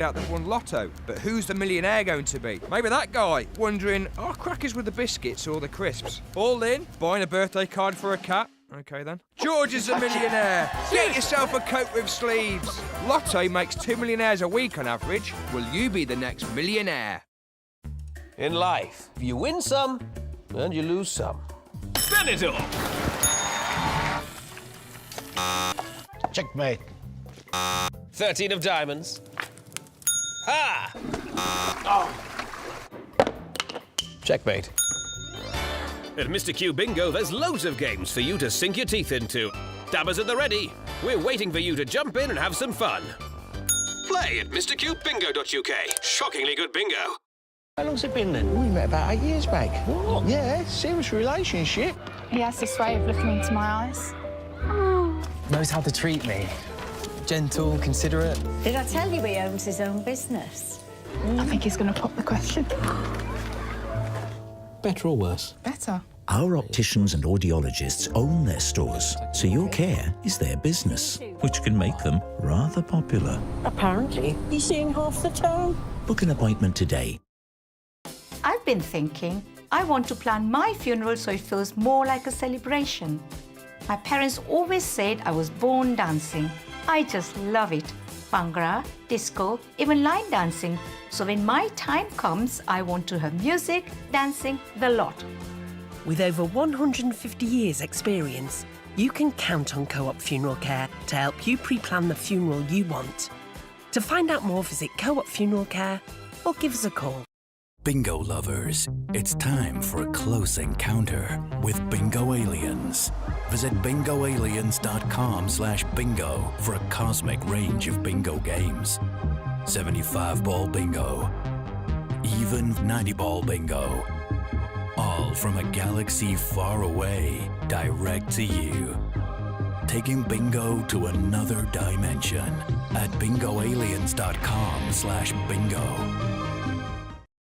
out that won Lotto, but who's the millionaire going to be? Maybe that guy, wondering, are crackers with the biscuits or the crisps? All in, buying a birthday card for a cat? Okay then. George is a millionaire! Get yourself a coat with sleeves! Lotto makes 2 millionaires a week on average. Will you be the next millionaire? In life, you win some and you lose some. Spin it all! Checkmate. 13 of diamonds. Ha! Oh. Checkmate. At Mr. Q Bingo, there's loads of games for you to sink your teeth into. Dabbers at the ready. We're waiting for you to jump in and have some fun. Play at mrqbingo.uk. Shockingly good bingo. How long's it been then? We met about 8 years back. What? Yeah, serious relationship. He has this way of looking into my eyes. Knows how to treat me. Gentle, considerate. Did I tell you he owns his own business? I think he's going to pop the question. Better or worse? Better. Our opticians and audiologists own their stores, so your care is their business, which can make them rather popular. Apparently, he's seeing half the town. Book an appointment today. I've been thinking, I want to plan my funeral so it feels more like a celebration. My parents always said I was born dancing. I just love it. Bhangra, disco, even line dancing. So when my time comes, I want to have music, dancing, the lot. With over 150 years' experience, you can count on Co-op Funeral Care to help you pre-plan the funeral you want. To find out more, visit Co-op Funeral Care or give us a call. Bingo lovers, it's time for a close encounter with Bingo Aliens. Visit bingoaliens.com/bingo for a cosmic range of bingo games. 75-ball bingo, even 90-ball bingo. All from a galaxy far away, direct to you. Taking bingo to another dimension at bingoaliens.com/bingo.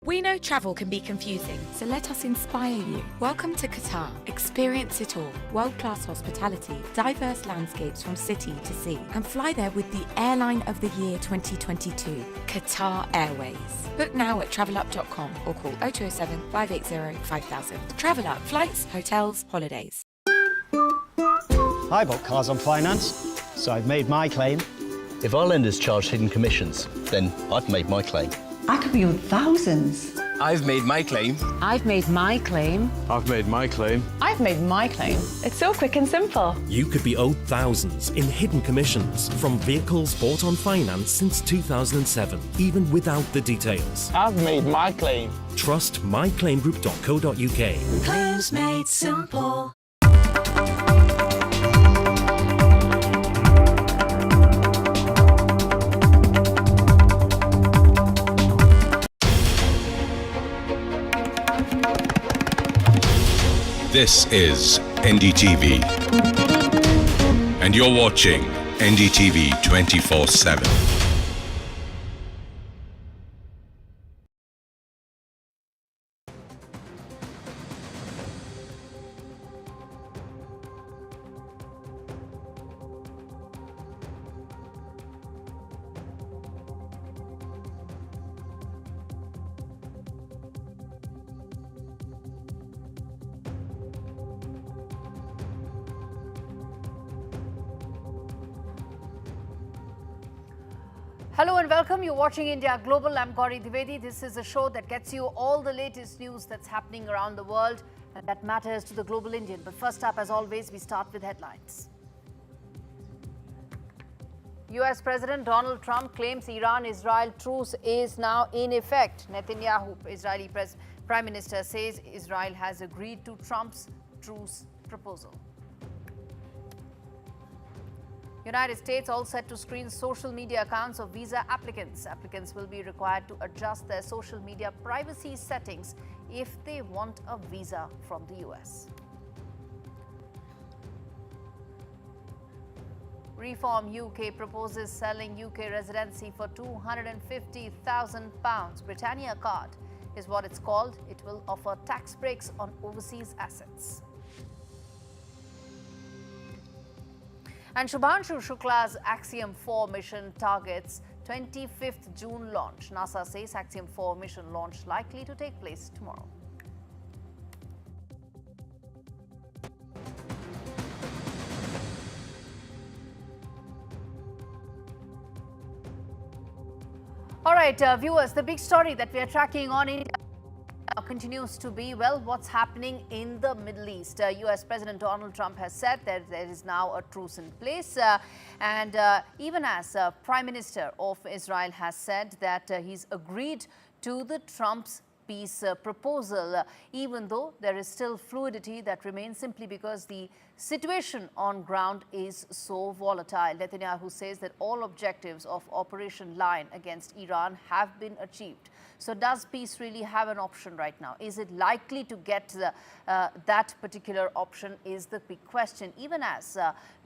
We know travel can be confusing, so let us inspire you. Welcome to Qatar. Experience it all. World-class hospitality, diverse landscapes from city to sea, and fly there with the Airline of the Year 2022, Qatar Airways. Book now at travelup.com or call 0207 580 5000. Travel Up, flights, hotels, holidays. I bought cars on finance, so I've made my claim. If our lenders charge hidden commissions, then I've made my claim. I could be owed thousands. I've made my claim. I've made my claim. I've made my claim. I've made my claim. It's so quick and simple. You could be owed thousands in hidden commissions from vehicles bought on finance since 2007, even without the details. I've made my claim. Trust myclaimgroup.co.uk. Claims made simple. This is NDTV, and you're watching NDTV 24x7. Hello and welcome. You're watching India Global. I'm Gauri Dwivedi. This is a show that gets you all the latest news that's happening around the world and that matters to the global Indian. But first up, as always, we start with headlines. US President Donald Trump claims Iran-Israel truce is now in effect. Netanyahu, Israeli Prime Minister, says Israel has agreed to Trump's truce proposal. United States all set to screen social media accounts of visa applicants. Applicants will be required to adjust their social media privacy settings if they want a visa from the US. Reform UK proposes selling UK residency for £250,000. Britannia card is what it's called. It will offer tax breaks on overseas assets. And Shubhanshu Shukla's Axiom 4 mission targets 25th June launch. NASA says Axiom 4 mission launch likely to take place tomorrow. All right, viewers, the big story that we are tracking on India continues to be, well, what's happening in the Middle East. US President Donald Trump has said that there is now a truce in place. And even as Prime Minister of Israel has said that he's agreed to the Trump's peace proposal, even though there is still fluidity that remains simply because the situation on ground is so volatile. Netanyahu says that all objectives of Operation Lion against Iran have been achieved. So does peace really have an option right now? Is it likely to get that particular option is the big question. Even as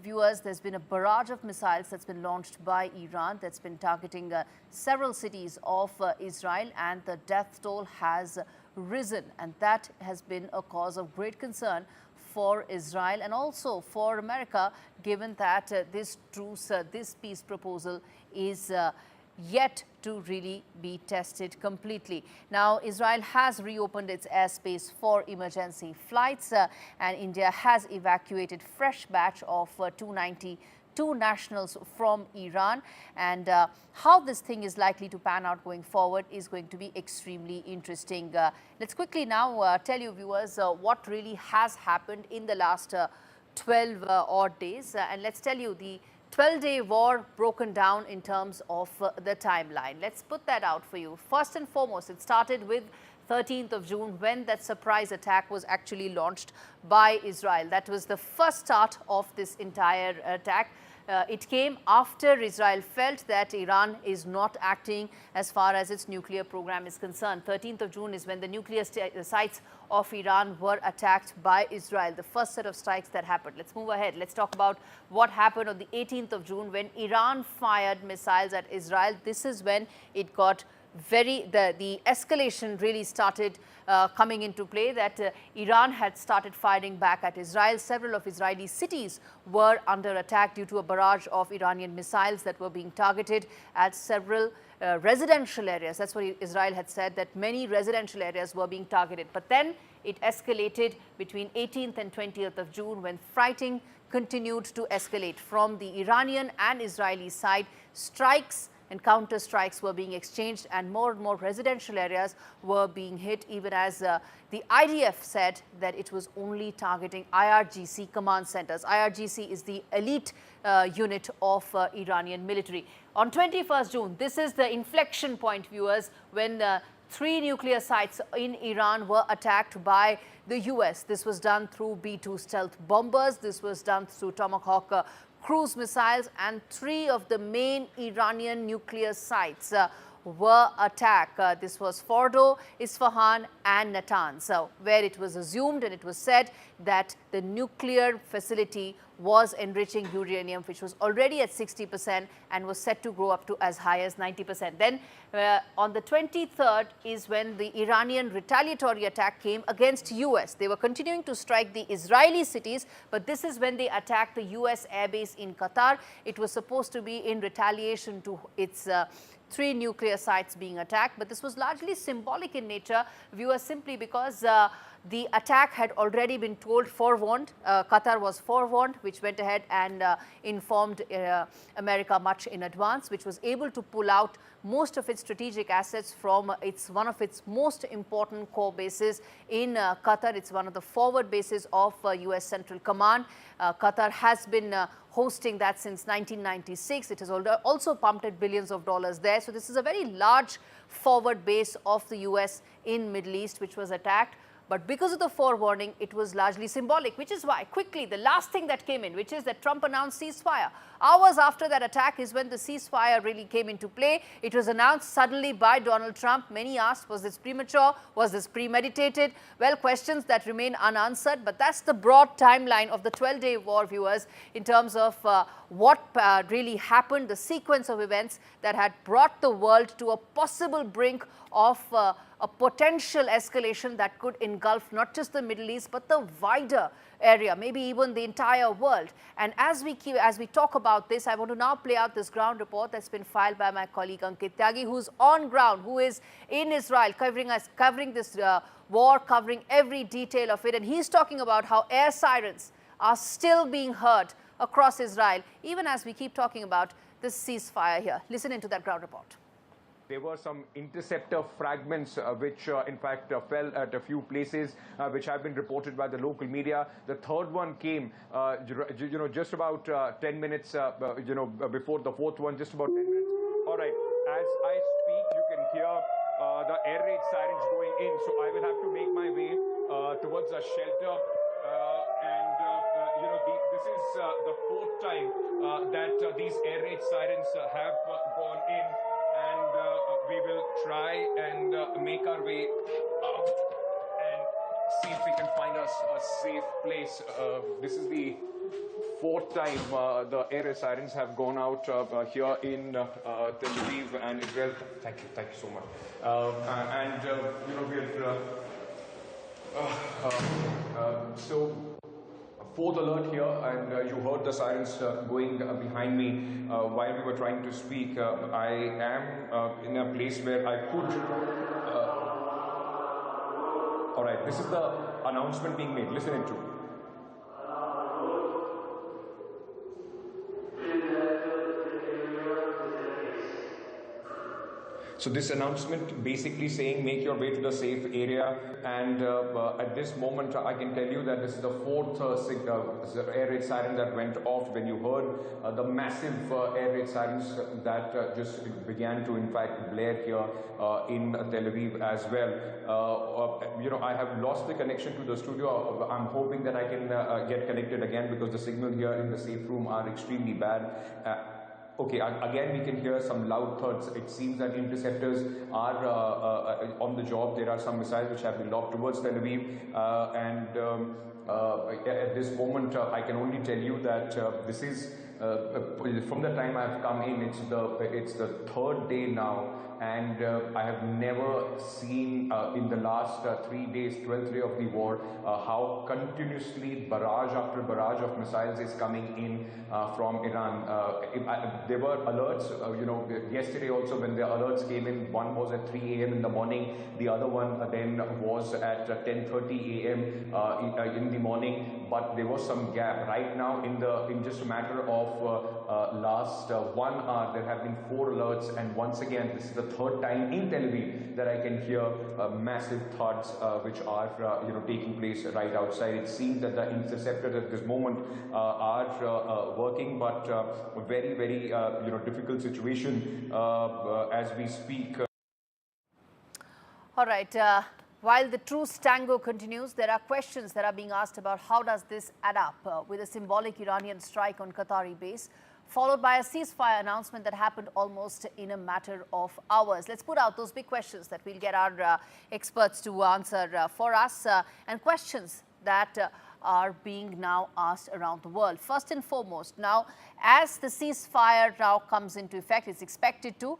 viewers, there's been a barrage of missiles that's been launched by Iran that's been targeting several cities of Israel, and the death toll has risen, and that has been a cause of great concern for Israel and also for America, given that this truce, this peace proposal is yet to really be tested completely. Now, Israel has reopened its airspace for emergency flights, and India has evacuated fresh batch of 292 nationals from Iran. And how this thing is likely to pan out going forward is going to be extremely interesting. Let's quickly now tell you, viewers, what really has happened in the last 12 odd days. And let's tell you the 12-day war broken down in terms of the timeline. Let's put that out for you. First and foremost, it started with 13th of June when that surprise attack was actually launched by Israel. That was the first start of this entire attack. It came after Israel felt that Iran is not acting as far as its nuclear program is concerned. 13th of June is when the nuclear sites of Iran were attacked by Israel, the first set of strikes that happened. Let's move ahead. Let's talk about what happened on the 18th of June when Iran fired missiles at Israel. This is when it got the escalation really started coming into play, that Iran had started firing back at Israel. Several of Israeli cities were under attack due to a barrage of Iranian missiles that were being targeted at several residential areas. That's what Israel had said, that many residential areas were being targeted. But then it escalated between 18th and 20th of June when fighting continued to escalate from the Iranian and Israeli side. Strikes and counter strikes were being exchanged, and more residential areas were being hit, even as the IDF said that it was only targeting IRGC command centers. IRGC is the elite unit of Iranian military. On 21st June, this is the inflection point, viewers, when 3 nuclear sites in Iran were attacked by the US. This was done through B-2 stealth bombers. This was done through Tomahawk cruise missiles, and 3 of the main Iranian nuclear sites were attacked. This was Fordo, Isfahan and Natanz, where it was assumed and it was said that the nuclear facility was enriching uranium, which was already at 60% and was set to grow up to as high as 90%. Then on the 23rd is when the Iranian retaliatory attack came against US. They were continuing to strike the Israeli cities, but this is when they attacked the US airbase in Qatar. It was supposed to be in retaliation to its 3 nuclear sites being attacked, but this was largely symbolic in nature, viewers, simply because the attack had already been forewarned. Qatar was forewarned, which went ahead and informed America much in advance, which was able to pull out most of its strategic assets from one of its most important core bases in Qatar. It's one of the forward bases of US Central Command. Qatar has been hosting that since 1996. It has also pumped at billions of dollars there. So this is a very large forward base of the US in Middle East, which was attacked. But because of the forewarning, it was largely symbolic, which is why quickly the last thing that came in, which is that Trump announced ceasefire. Hours after that attack is when the ceasefire really came into play. It was announced suddenly by Donald Trump. Many asked, was this premature? Was this premeditated? Well, questions that remain unanswered. But that's the broad timeline of the 12-day war, viewers, in terms of what really happened, the sequence of events that had brought the world to a possible brink of a potential escalation that could engulf not just the Middle East, but the wider area, maybe even the entire world. And as we talk about this, I want to now play out this ground report that's been filed by my colleague Ankit Tyagi, who's on ground, who is in Israel, covering this war, covering every detail of it. And he's talking about how air sirens are still being heard across Israel, even as we keep talking about this ceasefire here. Listen into that ground report. There were some interceptor fragments which in fact fell at a few places which have been reported by the local media. The third one came just about 10 minutes before the fourth one, just about 10 minutes. All right, as I speak you can hear the air raid sirens going in, so I will have to make my way towards a shelter this is the fourth time that these air raid sirens have gone in. And we will try and make our way out and see if we can find us a safe place. This is the fourth time the air sirens have gone out here in Tel Aviv and Israel. Thank you so much. So fourth alert here, and you heard the sirens going behind me while we were trying to speak. I am in a place where I could... all right, this is the announcement being made. Listen into. So this announcement basically saying make your way to the safe area, and at this moment I can tell you that this is the fourth air raid siren that went off when you heard the massive air raid sirens that just began to in fact blare here in Tel Aviv as well. I have lost the connection to the studio. I'm hoping that I can get connected again because the signal here in the safe room are extremely bad. Okay, again we can hear some loud thuds. It seems that interceptors are on the job. There are some missiles which have been lobbed towards Tel Aviv, at this moment I can only tell you that this is from the time I've come in, it's the third day now, and I have never seen in the last 3 days, 12th day of the war, how continuously barrage after barrage of missiles is coming in from Iran. There were alerts, yesterday also when the alerts came in, one was at 3 a.m. in the morning, the other one then was at 10:30 a.m. In the morning, but there was some gap. Right now, in just a matter of last 1 hour, there have been 4 alerts, and once again, this is the third time in Tel Aviv that I can hear massive thuds which are taking place right outside. It seems that the interceptors at this moment are working, but very, very difficult situation as we speak. All right. While the truce tango continues, there are questions that are being asked about how does this add up with a symbolic Iranian strike on Qatari base, followed by a ceasefire announcement that happened almost in a matter of hours. Let's put out those big questions that we'll get our experts to answer for us, and questions that are being now asked around the world. First and foremost, now as the ceasefire now comes into effect, it's expected to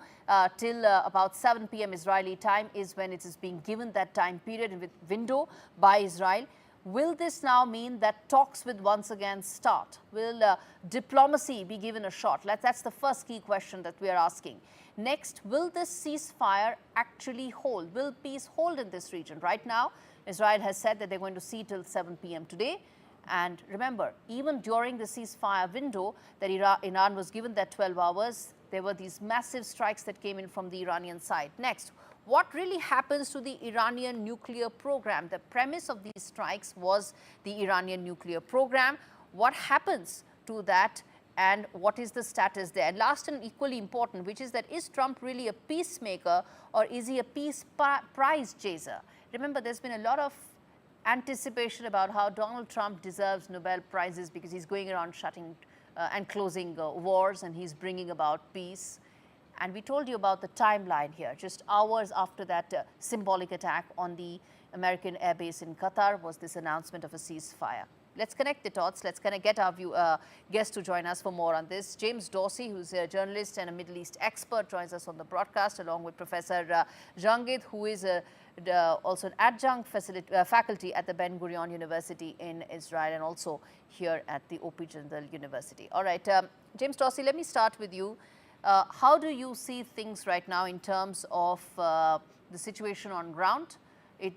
till about 7 p.m. Israeli time is when it is being given that time period and window by Israel. Will this now mean that talks will once again start? Will diplomacy be given a shot? That's the first key question that we are asking. Next, will this ceasefire actually hold? Will peace hold in this region? Right now, Israel has said that they're going to see till 7 p.m. today. And remember, even during the ceasefire window that Iran was given that 12 hours, there were these massive strikes that came in from the Iranian side. Next, what really happens to the Iranian nuclear program? The premise of these strikes was the Iranian nuclear program. What happens to that, and what is the status there? And last and equally important, which is that is Trump really a peacemaker, or is he a peace prize chaser? Remember, there's been a lot of anticipation about how Donald Trump deserves Nobel Prizes because he's going around shutting and closing wars, and he's bringing about peace. And we told you about the timeline here. Just hours after that symbolic attack on the American airbase in Qatar was this announcement of a ceasefire. let's connect the dots. Let's kind of get our guest to join us for more on this. James Dorsey, who's a journalist and a Middle East expert, joins us on the broadcast, along with Professor Jangid, who is also an adjunct faculty at the Ben Gurion University in Israel and also here at the OP Jindal University. All right, James Dorsey, let me start with you. How do you see things right now in terms of the situation on ground?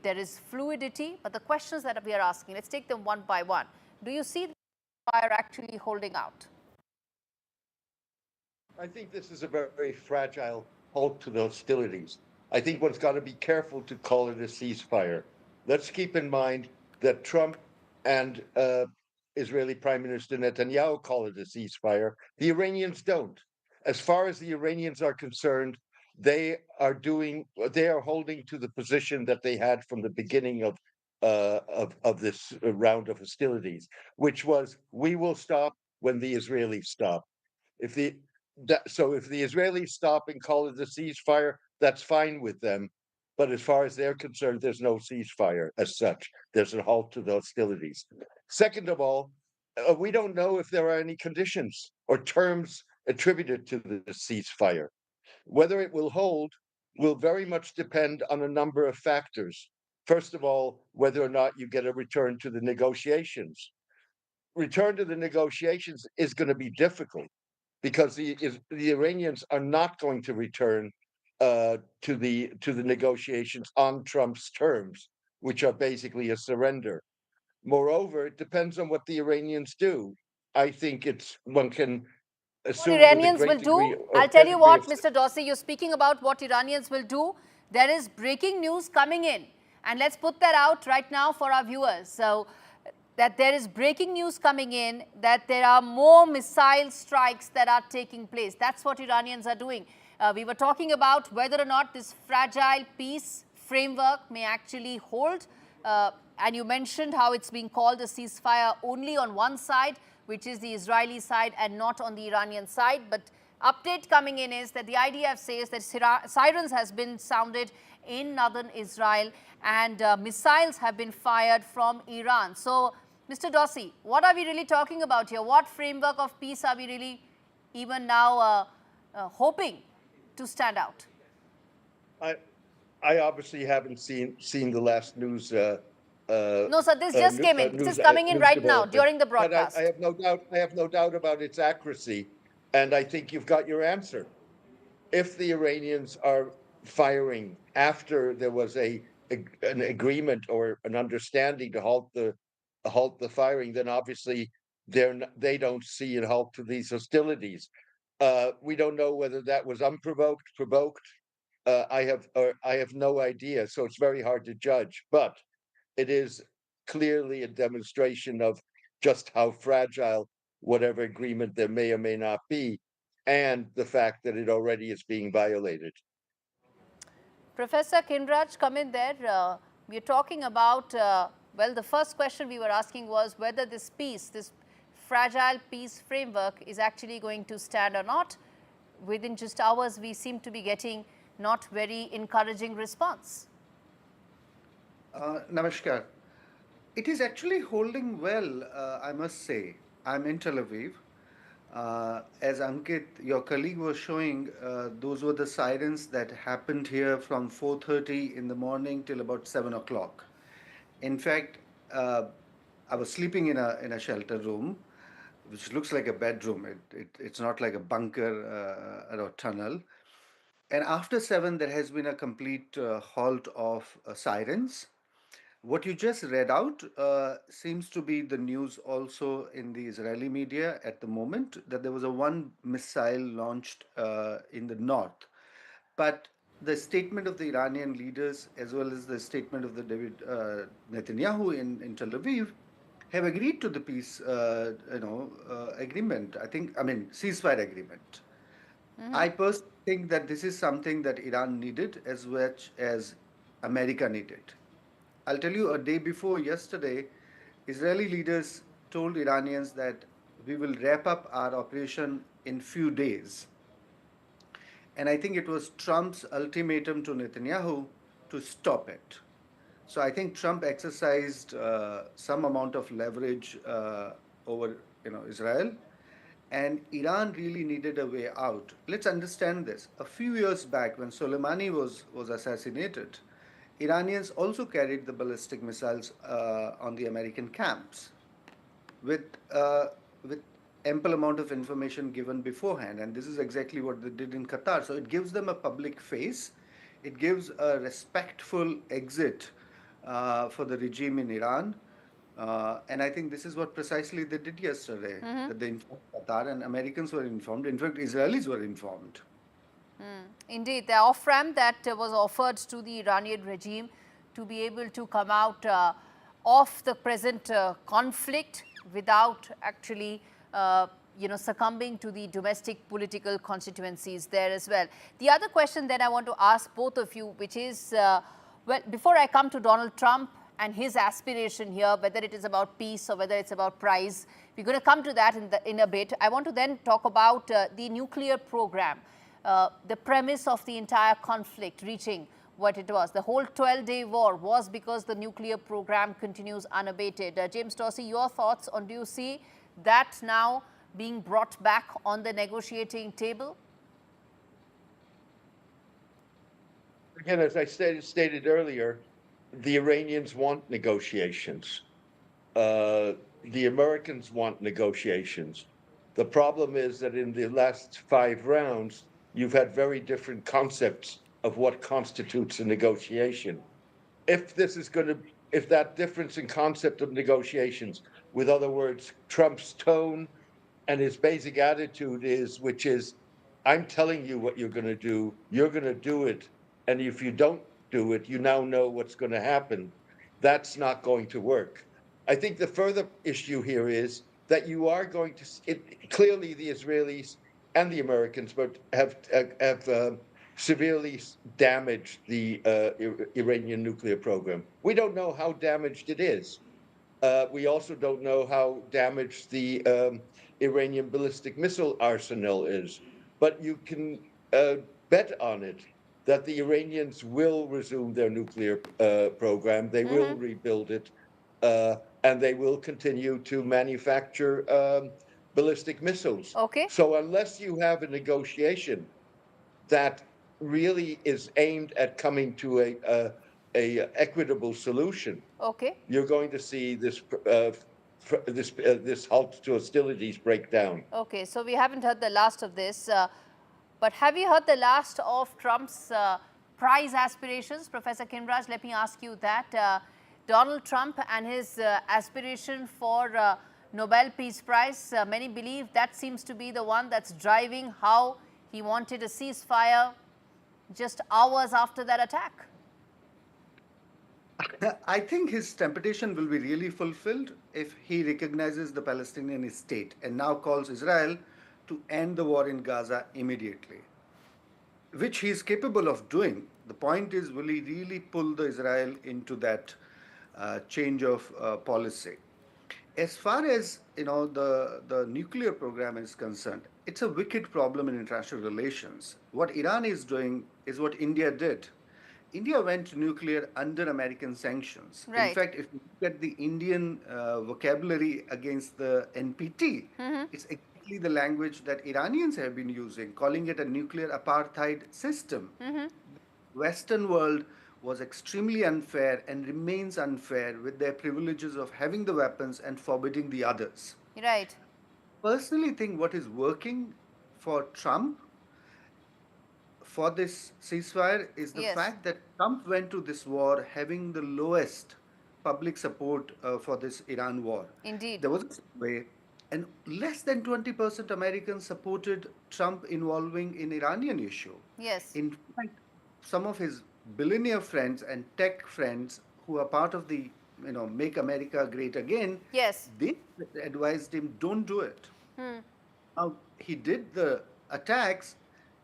There is fluidity, but the questions that we are asking, let's take them one by one. Do you see the fire actually holding out? I think this is a very, very fragile halt to the hostilities. I think one's got to be careful to call it a ceasefire. Let's keep in mind that Trump and Israeli Prime Minister Netanyahu call it a ceasefire. The Iranians don't. As far as the Iranians are concerned, they are holding to the position that they had from the beginning of this round of hostilities, which was, we will stop when the Israelis stop. If the Israelis stop and call it a ceasefire, that's fine with them. But as far as they're concerned, there's no ceasefire as such. There's a halt to the hostilities. Second of all, we don't know if there are any conditions or terms attributed to the ceasefire. Whether it will hold will very much depend on a number of factors. First of all, whether or not you get a return to the negotiations. Return to the negotiations is going to be difficult because the Iranians are not going to return to the negotiations on Trump's terms, which are basically a surrender. Moreover, it depends on what the Iranians do. I think one can assume what Iranians will do, I'll tell you what, Mr. Dorsey, you're speaking about what Iranians will do. There is breaking news coming in, and let's put that out right now for our viewers. So, that there is breaking news coming in, that there are more missile strikes that are taking place. That's what Iranians are doing. We were talking about whether or not this fragile peace framework may actually hold. And you mentioned how it's being called a ceasefire only on one side, which is the Israeli side, and not on the Iranian side. But update coming in is that the IDF says that sirens has been sounded in northern Israel and missiles have been fired from Iran. So, Mr. Dorsey, what are we really talking about here? What framework of peace are we really even now hoping to stand out? I obviously haven't seen the last news. No, sir, this just came in. This is coming in right now during the broadcast. But I have no doubt about its accuracy, and I think you've got your answer. If the Iranians are firing after there was an agreement or an understanding to halt the firing, then obviously they don't see a halt to these hostilities. We don't know whether that was unprovoked, provoked. I have no idea, so it's very hard to judge. But it is clearly a demonstration of just how fragile whatever agreement there may or may not be, and the fact that it already is being violated. Professor Kinraj, come in there. We're talking about, well, the first question we were asking was whether this fragile peace framework is actually going to stand or not. Within just hours, we seem to be getting not very encouraging response. Namaskar. It is actually holding well, I must say. I'm in Tel Aviv. As Ankit, your colleague, was showing, those were the sirens that happened here from 4:30 in the morning till about 7 o'clock. In fact, I was sleeping in a shelter room, which looks like a bedroom. It's not like a bunker or a tunnel. And after 7, there has been a complete halt of sirens. What you just read out seems to be the news also in the Israeli media at the moment, that there was one missile launched in the north. But the statement of the Iranian leaders, as well as the statement of the Netanyahu in Tel Aviv, have agreed to the peace agreement. Ceasefire agreement. I personally think that this is something that Iran needed as much as America needed. I'll tell you, a day before yesterday, Israeli leaders told Iranians that we will wrap up our operation in few days. And I think it was Trump's ultimatum to Netanyahu to stop it. So I think Trump exercised some amount of leverage over Israel, and Iran really needed a way out. Let's understand this. A few years back, when Soleimani was assassinated, Iranians also carried the ballistic missiles on the American camps with ample amount of information given beforehand. And this is exactly what they did in Qatar. So it gives them a public face. It gives a respectful exit for the regime in Iran. And I think this is what precisely they did yesterday, that they informed Qatar, and Americans were informed. In fact, Israelis were informed. Indeed, the off-ramp that was offered to the Iranian regime to be able to come out of the present conflict without actually succumbing to the domestic political constituencies there as well. The other question that I want to ask both of you, which is, well, before I come to Donald Trump and his aspiration here, whether it is about peace or whether it's about price, we're going to come to that in a bit. I want to then talk about the nuclear program, the premise of the entire conflict reaching what it was. The whole 12-day war was because the nuclear program continues unabated. James Dorsey, your thoughts on, do you see that now being brought back on the negotiating table? Again, as I stated earlier, the Iranians want negotiations. The Americans want negotiations. The problem is that in the last 5 rounds, you've had very different concepts of what constitutes a negotiation. If that difference in concept of negotiations, with other words, Trump's tone and his basic attitude which is, I'm telling you what you're going to do, you're going to do it, and if you don't do it, you now know what's going to happen. That's not going to work. I think the further issue here is that you are going to, clearly the Israelis and the Americans have severely damaged the Iranian nuclear program. We don't know how damaged it is. We also don't know how damaged the Iranian ballistic missile arsenal is. But you can bet on it that the Iranians will resume their nuclear program. They will rebuild it, and they will continue to manufacture ballistic missiles. Okay. So unless you have a negotiation that really is aimed at coming to a equitable solution, okay, you're going to see this halt to hostilities break down. Okay, so we haven't heard the last of this, but have you heard the last of Trump's prize aspirations? Professor Kinraj, let me ask you that. Donald Trump and his aspiration for Nobel Peace Prize, many believe that seems to be the one that's driving how he wanted a ceasefire just hours after that attack. I think his temptation will be really fulfilled if he recognizes the Palestinian state and now calls Israel to end the war in Gaza immediately, which he is capable of doing. The point is, will he really pull the Israel into that change of policy? As far as the nuclear program is concerned, it's a wicked problem in international relations. What Iran is doing is what India did. India went nuclear under American sanctions. Right. In fact, if you look at the Indian vocabulary against the NPT, it's exactly the language that Iranians have been using, calling it a nuclear apartheid system. The Western world was extremely unfair and remains unfair with their privileges of having the weapons and forbidding the others. Right. Personally think what is working for Trump for this ceasefire is the fact that Trump went to this war having the lowest public support for this Iran war. Indeed. There was a survey, and less than 20% Americans supported Trump involving in Iranian issue. Yes. In fact, some of his billionaire friends and tech friends who are part of the Make America Great Again, yes, they advised him, don't do it. Now, he did the attacks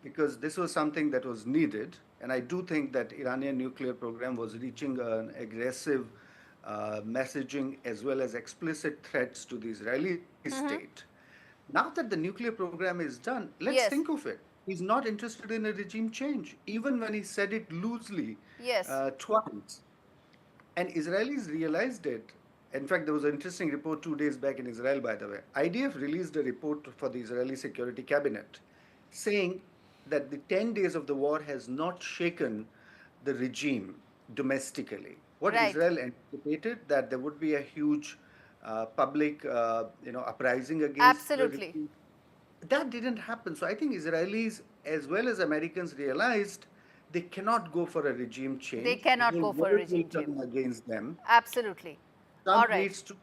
because this was something that was needed. And I do think that Iranian nuclear program was reaching an aggressive messaging as well as explicit threats to the Israeli state. Now that the nuclear program is done, let's think of it. He's not interested in a regime change, even when he said it loosely twice. And Israelis realized it. In fact, there was an interesting report 2 days back in Israel, by the way. IDF released a report for the Israeli Security Cabinet saying that the 10 days of the war has not shaken the regime domestically. What Right. Israel anticipated, that there would be a huge public uprising against the Absolutely. regime. That didn't happen. So I think Israelis as well as Americans realized they cannot go for a regime change. They cannot The whole go for a world regime will turn change. against them. Absolutely. Trump All right. needs to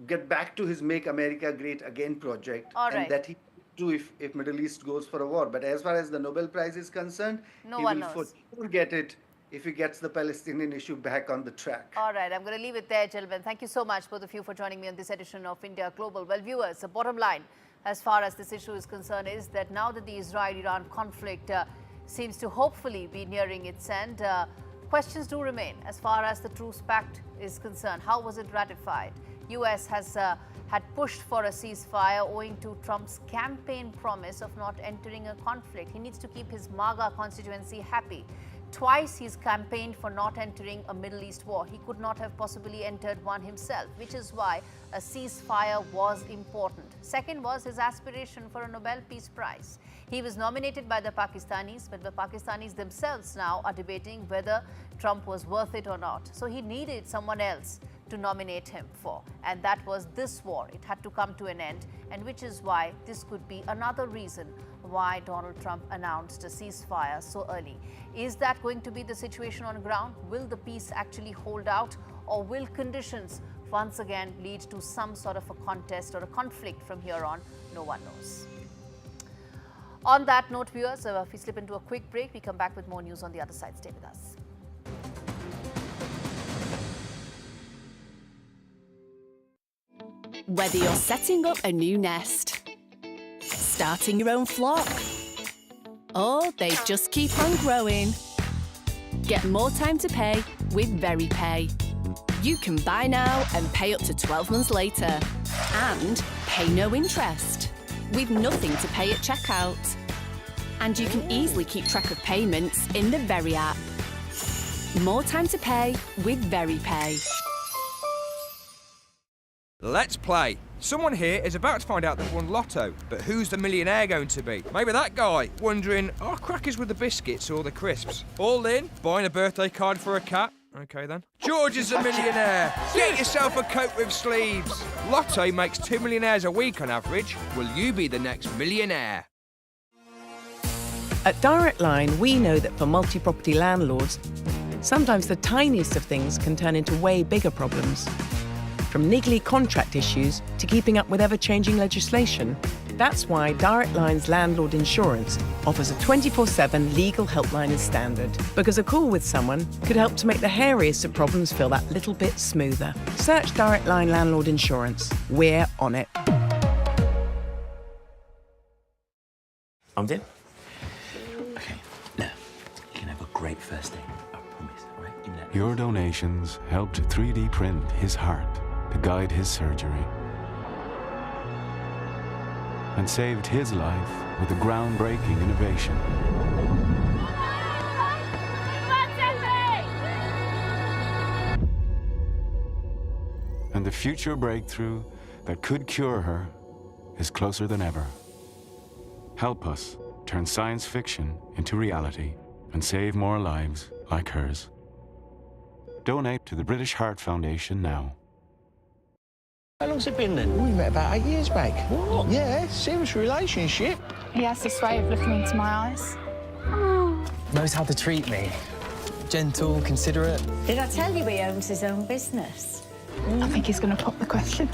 get back to his Make America Great Again project, All and right. that he do if Middle East goes for a war. But as far as the Nobel Prize is concerned, No he one will for knows. sure get it if he gets the Palestinian issue back on the track. All right, I'm going to leave it there, gentlemen. Thank you so much, both of you, for joining me on this edition of India Global. Well, viewers, the bottom line, as far as this issue is concerned, is that now that the Israel-Iran conflict seems to hopefully be nearing its end, questions do remain as far as the Truce Pact is concerned. How was it ratified? US has had pushed for a ceasefire owing to Trump's campaign promise of not entering a conflict. He needs to keep his MAGA constituency happy. Twice he's campaigned for not entering a Middle East war. He could not have possibly entered one himself, which is why a ceasefire was important. Second was his aspiration for a Nobel Peace Prize. He was nominated by the Pakistanis, but the Pakistanis themselves now are debating whether Trump was worth it or not. So he needed someone else to nominate him for, and that was this war. It had to come to an end, and which is why this could be another reason why Donald Trump announced a ceasefire so early. Is that going to be the situation on the ground? Will the peace actually hold out, or will conditions once again lead to some sort of a contest or a conflict from here on? No one knows. On that note, viewers, if we slip into a quick break, we come back with more news on the other side. Stay with us. Whether you're setting up a new nest, starting your own flock, or they just keep on growing, get more time to pay with VeryPay. You can buy now and pay up to 12 months later, and pay no interest, with nothing to pay at checkout. And you can easily keep track of payments in the Very app. More time to pay with VeryPay. Let's play. Someone here is about to find out they've won Lotto, but who's the millionaire going to be? Maybe that guy, wondering, are crackers with the biscuits or the crisps? All in, buying a birthday card for a cat? Okay then. George is a millionaire! Get yourself a coat with sleeves! Lotto makes 2 millionaires a week on average. Will you be the next millionaire? At Direct Line, we know that for multi-property landlords, sometimes the tiniest of things can turn into way bigger problems. From niggly contract issues to keeping up with ever-changing legislation. That's why Direct Line's landlord insurance offers a 24/7 legal helpline as standard. Because a call with someone could help to make the hairiest of problems feel that little bit smoother. Search Direct Line Landlord Insurance. We're on it. I'm in. Okay, now, you can have a great first day. I promise, all right? Give me that. Your donations helped 3D print his heart to guide his surgery and saved his life with a groundbreaking innovation. And the future breakthrough that could cure her is closer than ever. Help us turn science fiction into reality and save more lives like hers. Donate to the British Heart Foundation now. How long's it been then? We met about 8 years back. What? Yeah, serious relationship. He has this way of looking into my eyes. Knows how to treat me. Gentle, considerate. Did I tell you he owns his own business? I think he's going to pop the question.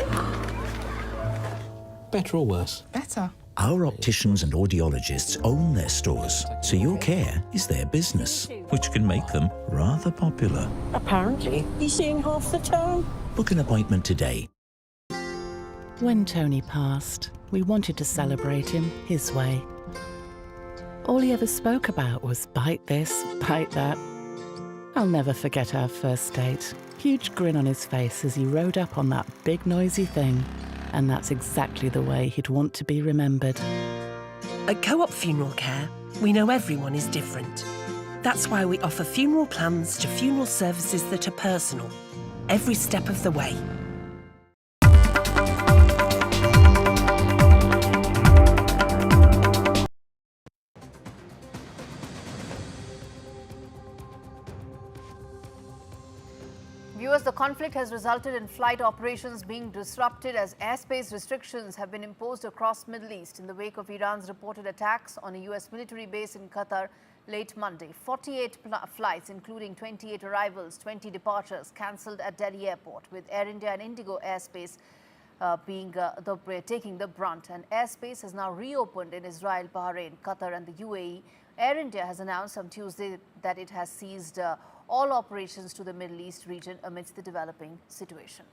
Better or worse? Better. Our opticians and audiologists own their stores, so your care is their business, which can make them rather popular. Apparently, he's seeing half the town. Book an appointment today. When Tony passed, we wanted to celebrate him his way. All he ever spoke about was bite this, bite that. I'll never forget our first date. Huge grin on his face as he rode up on that big noisy thing. And that's exactly the way he'd want to be remembered. At Co-op Funeral Care, we know everyone is different. That's why we offer funeral plans to funeral services that are personal, every step of the way. Viewers, the conflict has resulted in flight operations being disrupted as airspace restrictions have been imposed across Middle East in the wake of Iran's reported attacks on a US military base in Qatar late Monday. 48 flights, including 28 arrivals, 20 departures, cancelled at Delhi airport, with Air India and Indigo airspace taking the brunt. And airspace has now reopened in Israel, Bahrain, Qatar and the UAE. Air India has announced on Tuesday that it has ceased all operations to the Middle East region amidst the developing situation.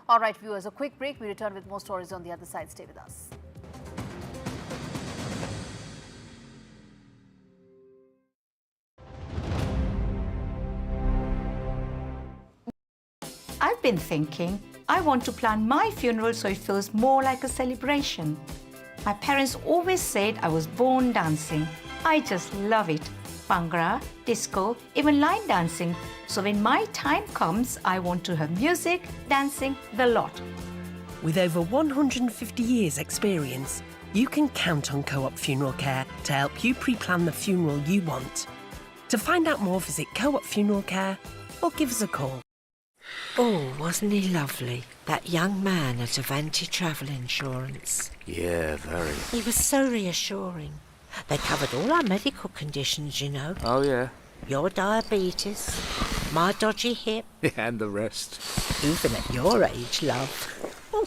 All right, viewers, a quick break. We return with more stories on the other side. Stay with us. I've been thinking, I want to plan my funeral so it feels more like a celebration. My parents always said I was born dancing. I just love it. Bhangra, disco, even line dancing. So when my time comes, I want to have music, dancing, the lot. With over 150 years' experience, you can count on Co-op Funeral Care to help you pre-plan the funeral you want. To find out more, visit Co-op Funeral Care or give us a call. Oh, wasn't he lovely? That young man at Avanti Travel Insurance. Yeah, very. He was so reassuring. They covered all our medical conditions, you know. Oh, yeah. Your diabetes, my dodgy hip. And the rest. Even at your age, love. Oh.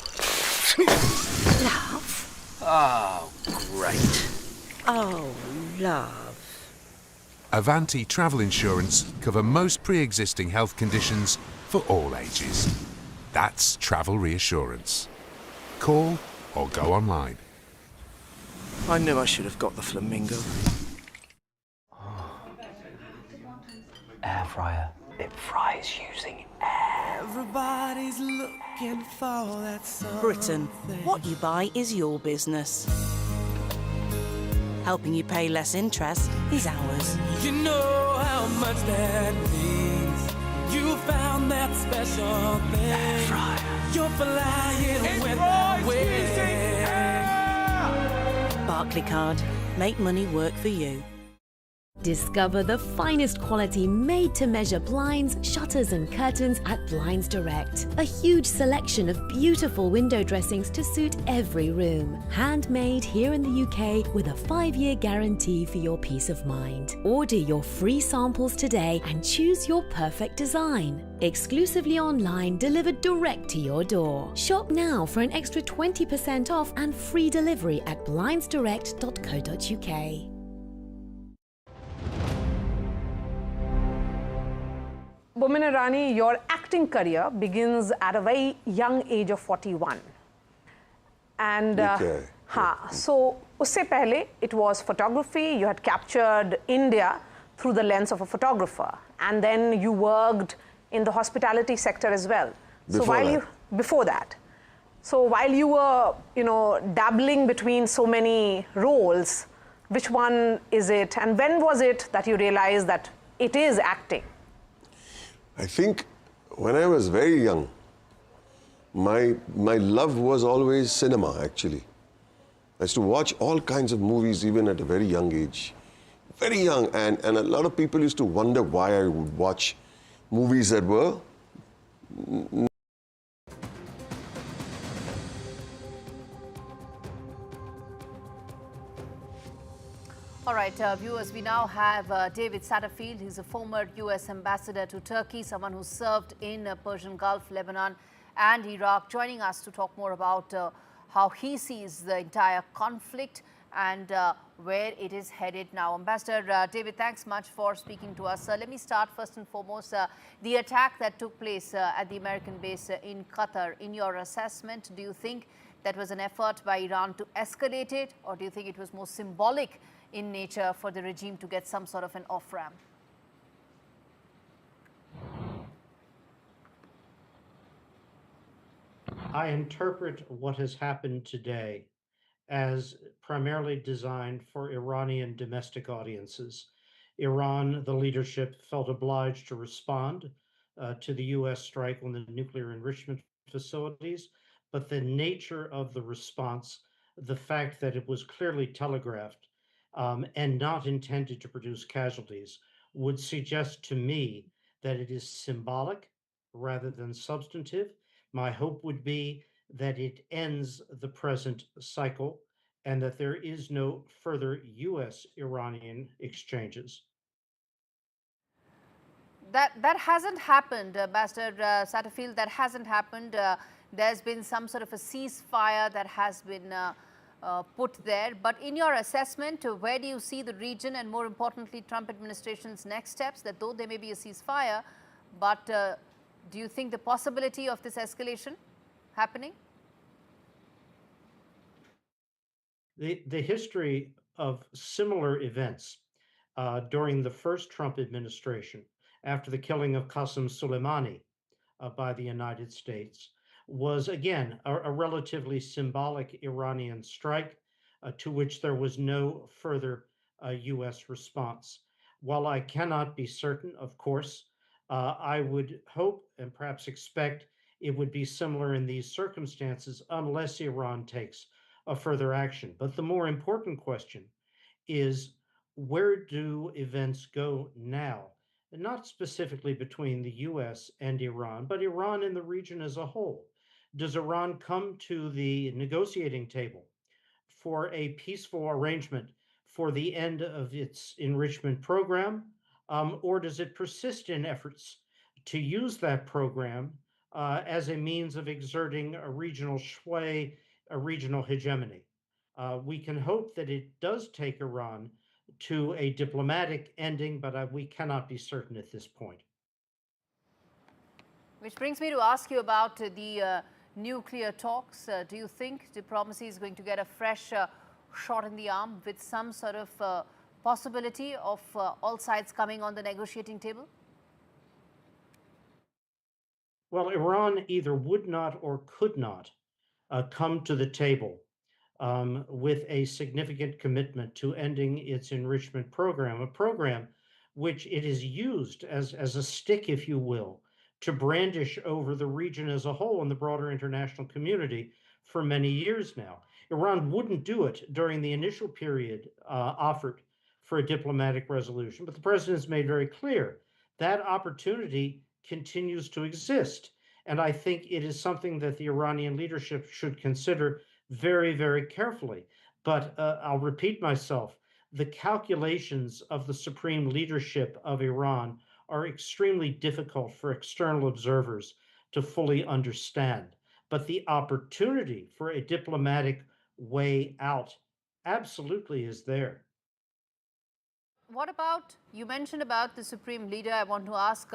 Love? Oh, great. Oh, love. Avanti Travel Insurance cover most pre-existing health conditions for all ages. That's travel reassurance. Call or go online. I knew I should have got the flamingo. Air fryer. It fries using air. Everybody's looking for that something. Britain, what you buy is your business. Helping you pay less interest is ours. You know how much that means. You found that special thing. Air fryer. You're flying with that wind. Barclaycard. Make money work for you. Discover the finest quality made-to-measure blinds, shutters and curtains at Blinds Direct. A huge selection of beautiful window dressings to suit every room. Handmade here in the UK with a 5-year guarantee for your peace of mind. Order your free samples today and choose your perfect design. Exclusively online, delivered direct to your door. Shop now for an extra 20% off and free delivery at blindsdirect.co.uk. Bomin Irani, your acting career begins at a very young age of 41. And so usse pehle it was photography. You had captured India through the lens of a photographer, and then you worked in the hospitality sector as well. Before that. So while you were, dabbling between so many roles, which one is it, and when was it that you realized that it is acting? I think when I was very young, my love was always cinema, actually. I used to watch all kinds of movies even at a very young age. Very young, and a lot of people used to wonder why I would watch movies that were... All right, viewers, we now have David Satterfield. He's a former US ambassador to Turkey, someone who served in Persian Gulf, Lebanon and Iraq, joining us to talk more about how he sees the entire conflict and where it is headed now. Ambassador David, thanks much for speaking to us. Let me start first and foremost, the attack that took place at the American base in Qatar. In your assessment, do you think that was an effort by Iran to escalate it, or do you think it was more symbolic in nature for the regime to get some sort of an off-ramp? I interpret what has happened today as primarily designed for Iranian domestic audiences. Iran, the leadership, felt obliged to respond to the US strike on the nuclear enrichment facilities, but the nature of the response, the fact that it was clearly telegraphed and not intended to produce casualties, would suggest to me that it is symbolic rather than substantive. My hope would be that it ends the present cycle and that there is no further US-Iranian exchanges. That hasn't happened, Ambassador Satterfield. That hasn't happened. There's been some sort of a ceasefire that has been put there. But in your assessment, where do you see the region and, more importantly, Trump administration's next steps? That though there may be a ceasefire, but do you think the possibility of this escalation happening? The history of similar events during the first Trump administration, after the killing of Qasem Soleimani by the United States, was again a relatively symbolic Iranian strike to which there was no further US response. While I cannot be certain, of course, I would hope and perhaps expect it would be similar in these circumstances unless Iran takes a further action. But the more important question is, where do events go now? Not specifically between the US and Iran, but Iran and the region as a whole. Does Iran come to the negotiating table for a peaceful arrangement for the end of its enrichment program, or does it persist in efforts to use that program as a means of exerting a regional sway, a regional hegemony? We can hope that it does take Iran to a diplomatic ending, but we cannot be certain at this point. Which brings me to ask you about the nuclear talks. Do you think diplomacy is going to get a fresh shot in the arm with some sort of possibility of all sides coming on the negotiating table? Well, Iran either would not or could not come to the table with a significant commitment to ending its enrichment program, a program which it is used as a stick, if you will, to brandish over the region as a whole and the broader international community for many years now. Iran wouldn't do it during the initial period offered for a diplomatic resolution, but the president has made very clear that opportunity continues to exist. And I think it is something that the Iranian leadership should consider very, very carefully. But I'll repeat myself, the calculations of the supreme leadership of Iran are extremely difficult for external observers to fully understand. But the opportunity for a diplomatic way out absolutely is there. What about, you mentioned about the supreme leader. I want to ask,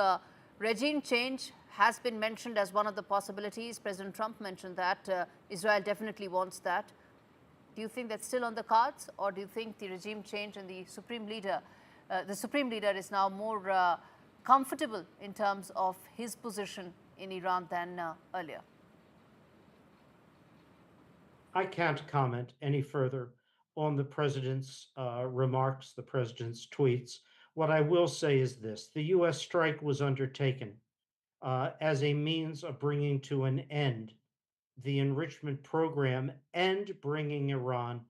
regime change has been mentioned as one of the possibilities. President Trump mentioned that. Israel definitely wants that. Do you think that's still on the cards, or do you think the regime change and the supreme leader is now more comfortable in terms of his position in Iran than earlier? I can't comment any further on the president's remarks, the president's tweets. What I will say is this: the US strike was undertaken as a means of bringing to an end the enrichment program and bringing Iran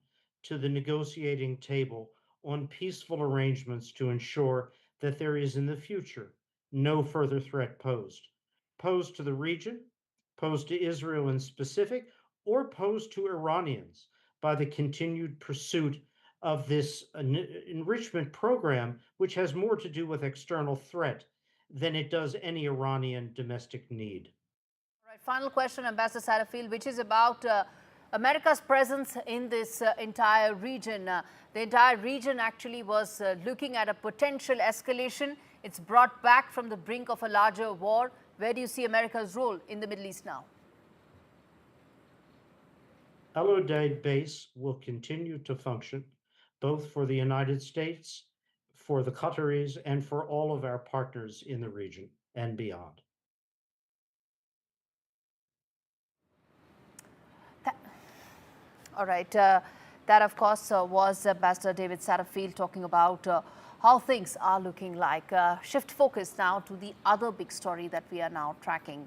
to the negotiating table on peaceful arrangements to ensure that there is in the future no further threat posed to the region, posed to Israel in specific, or posed to Iranians by the continued pursuit of this enrichment program, which has more to do with external threat than it does any Iranian domestic need. All right, final question, Ambassador Satterfield, which is about America's presence in this entire region. The entire region actually was looking at a potential escalation. It's brought back from the brink of a larger war. Where do you see America's role in the Middle East now? El Udeid base will continue to function both for the United States, for the Qataris, and for all of our partners in the region and beyond. All right. That, of course, was Ambassador David Satterfield talking about how things are looking like. Shift focus now to the other big story that we are now tracking.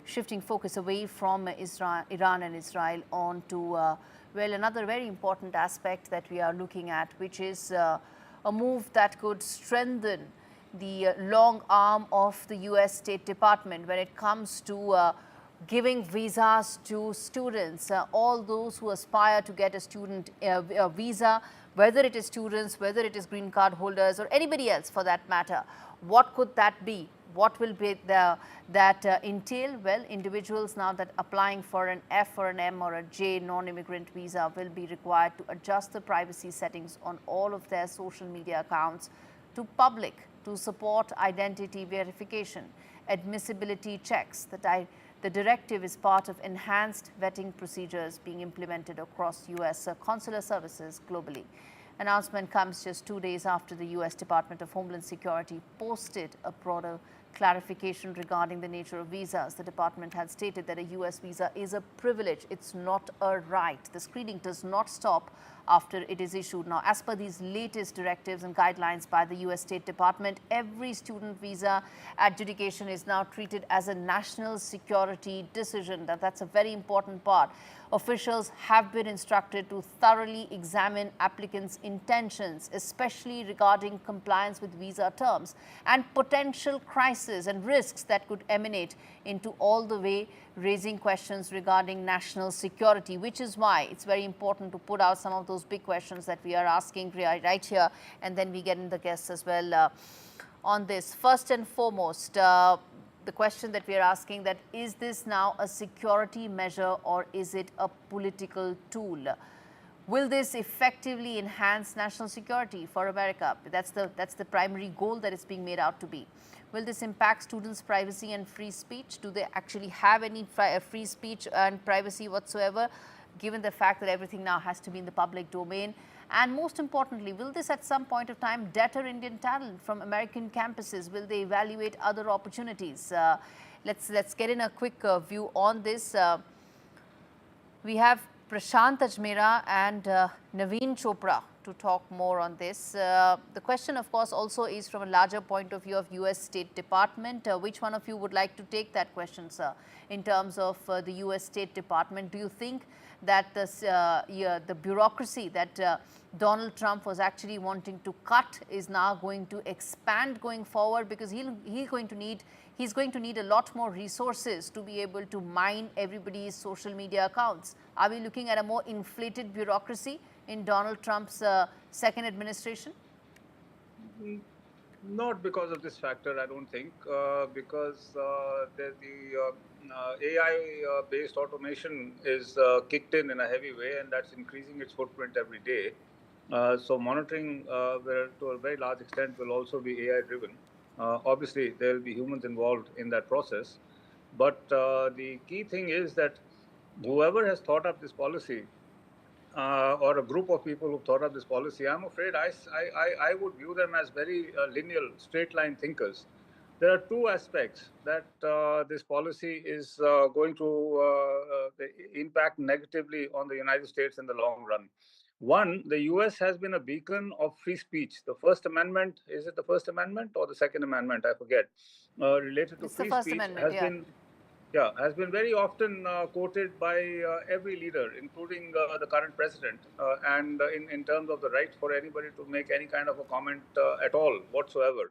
Shifting focus away from Iran and Israel on to, well, another very important aspect that we are looking at, which is a move that could strengthen the long arm of the US State Department when it comes to giving visas to students, all those who aspire to get a student visa, whether it is students, whether it is green card holders or anybody else for that matter. What could that be? What will be that entail? Well, individuals now that applying for an F or an M or a J non-immigrant visa will be required to adjust the privacy settings on all of their social media accounts to public to support identity verification, admissibility checks. The directive is part of enhanced vetting procedures being implemented across US consular services globally. Announcement comes just 2 days after the US Department of Homeland Security posted a broader clarification regarding the nature of visas. The department had stated that a US visa is a privilege, it's not a right. The screening does not stop after it is issued. Now, as per these latest directives and guidelines by the US State Department, every student visa adjudication is now treated as a national security decision. That's a very important part. Officials have been instructed to thoroughly examine applicants' intentions, especially regarding compliance with visa terms and potential crises and risks that could emanate into all the way raising questions regarding national security, which is why it's very important to put out some of those big questions that we are asking right here, and then we get in the guests as well on this. First and foremost, the question that we are asking, that is this now a security measure or is it a political tool? Will this effectively enhance national security for America? That's the primary goal that it's being made out to be. Will this impact students' privacy and free speech? Do they actually have any free speech and privacy whatsoever, given the fact that everything now has to be in the public domain? And most importantly, will this at some point of time deter Indian talent from American campuses? Will they evaluate other opportunities? Let's get in a quick view on this. We have Prashant Ajmera and Naveen Chopra to talk more on this. The question, of course, also is from a larger point of view of US State Department. Which one of you would like to take that question, sir? In terms of the US State Department, do you think that the bureaucracy that Donald Trump was actually wanting to cut is now going to expand going forward, because he's going to need a lot more resources to be able to mine everybody's social media accounts? Are we looking at a more inflated bureaucracy in Donald Trump's second administration? Not because of this factor, I don't think, because the AI-based automation is kicked in a heavy way, and that's increasing its footprint every day. So monitoring, to a very large extent, will also be AI-driven. Obviously, there will be humans involved in that process. But the key thing is that whoever has thought up this policy, or a group of people who thought up this policy, I'm afraid I would view them as very linear, straight-line thinkers. There are two aspects that this policy is going to impact negatively on the United States in the long run. One, the US has been a beacon of free speech. The First Amendment, is it the First Amendment or the Second Amendment? I forget. Related to free speech has been very often quoted by every leader, including the current president, and in terms of the right for anybody to make any kind of a comment at all whatsoever,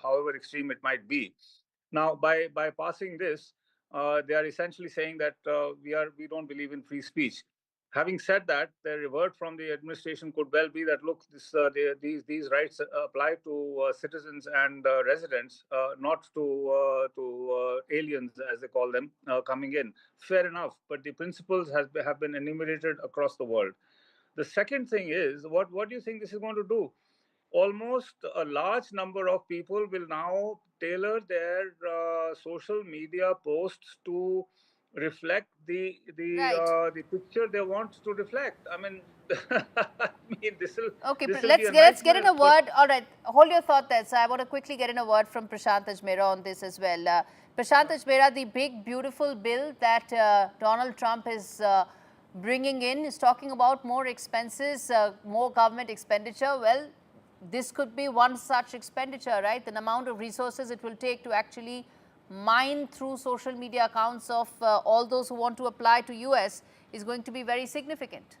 however extreme it might be. Now, by passing this, they are essentially saying that we don't believe in free speech. Having said that, the revert from the administration could well be that, look, these rights apply to citizens and residents, not to aliens, as they call them, coming in. Fair enough, but the principles have been enumerated across the world. The second thing is, what do you think this is going to do? Almost a large number of people will now tailor their social media posts to reflect the picture they want to reflect. I mean, this will. Okay, let's get in a word. All right, hold your thought there. So I want to quickly get in a word from Prashant Ajmera on this as well. Prashant Ajmera, the big beautiful bill that Donald Trump is bringing in is talking about more expenses, more government expenditure. Well, this could be one such expenditure, right? The amount of resources it will take to actually mine through social media accounts of all those who want to apply to US is going to be very significant.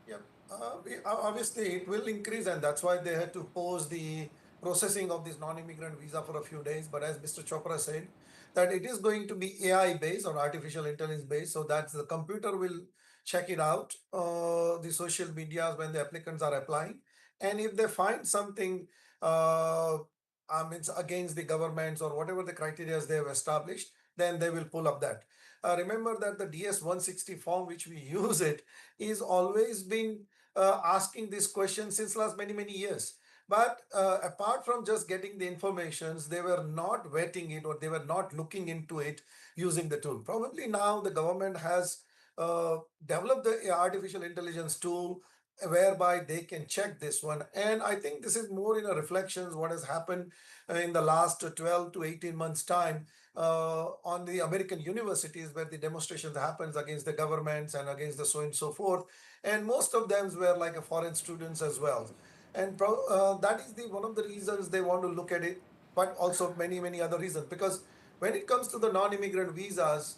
Yeah, obviously it will increase, and that's why they had to pause the processing of this non-immigrant visa for a few days. But as Mr. Chopra said, that it is going to be AI based or artificial intelligence based, so that the computer will check it out, the social media when the applicants are applying, and if they find something against the governments or whatever the criteria they have established, then they will pull up that. Remember that the DS-160 form which we use it is always been asking this question since last many years. But apart from just getting the informations, they were not vetting it or they were not looking into it using the tool. Probably now the government has developed the artificial intelligence tool whereby they can check this one. And I think this is more in a reflections what has happened in the last 12 to 18 months time on the American universities where the demonstrations happens against the governments and against the so and so forth. And most of them were like a foreign students as well. And that is one of the reasons they want to look at it, but also many other reasons. Because when it comes to the non-immigrant visas,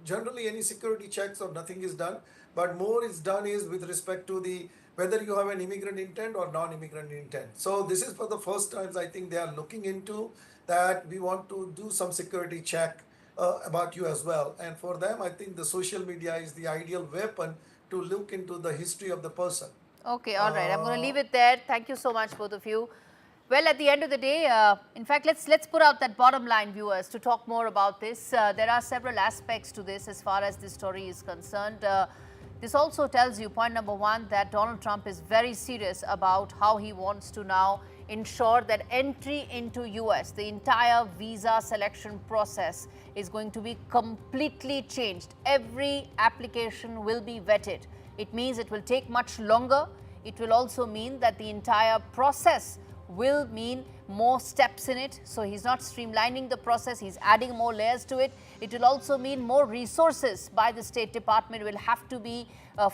generally any security checks or nothing is done, but more is done is with respect to the whether you have an immigrant intent or non-immigrant intent. So this is for the first time I think they are looking into that we want to do some security check about you as well. And for them, I think the social media is the ideal weapon to look into the history of the person. Okay, all right. I'm going to leave it there. Thank you so much, both of you. Well, at the end of the day, in fact, let's put out that bottom line, viewers, to talk more about this. There are several aspects to this as far as this story is concerned. This also tells you, point number one, that Donald Trump is very serious about how he wants to now ensure that entry into US, the entire visa selection process is going to be completely changed. Every application will be vetted. It means it will take much longer. It will also mean that the entire process will mean more steps in it. So he's not streamlining the process, he's adding more layers to it. It will also mean more resources by the State Department will have to be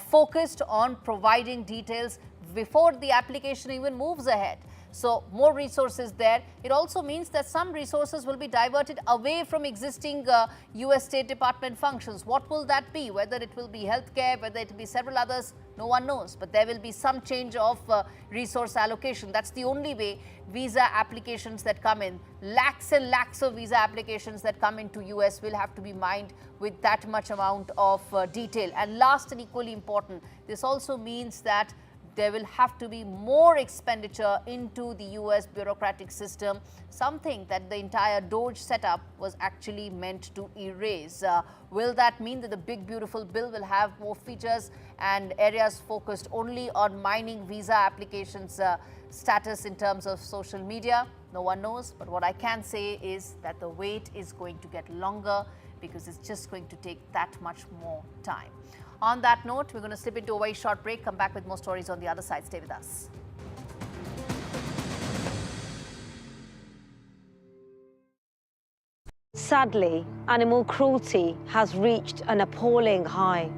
focused on providing details before the application even moves ahead. So more resources there. It also means that some resources will be diverted away from existing US State Department functions. What will that be? Whether it will be healthcare, whether it will be several others, no one knows. But there will be some change of resource allocation. That's the only way visa applications that come in, lakhs and lakhs of visa applications that come into US will have to be mined with that much amount of detail. And last and equally important, this also means that there will have to be more expenditure into the US bureaucratic system, something that the entire DOGE setup was actually meant to erase. Will that mean that the big beautiful bill will have more features and areas focused only on mining visa applications status in terms of social media? No one knows, but what I can say is that the wait is going to get longer because it's just going to take that much more time. On that note, we're going to slip into a very short break, come back with more stories on the other side. Stay with us. Sadly, animal cruelty has reached an appalling high.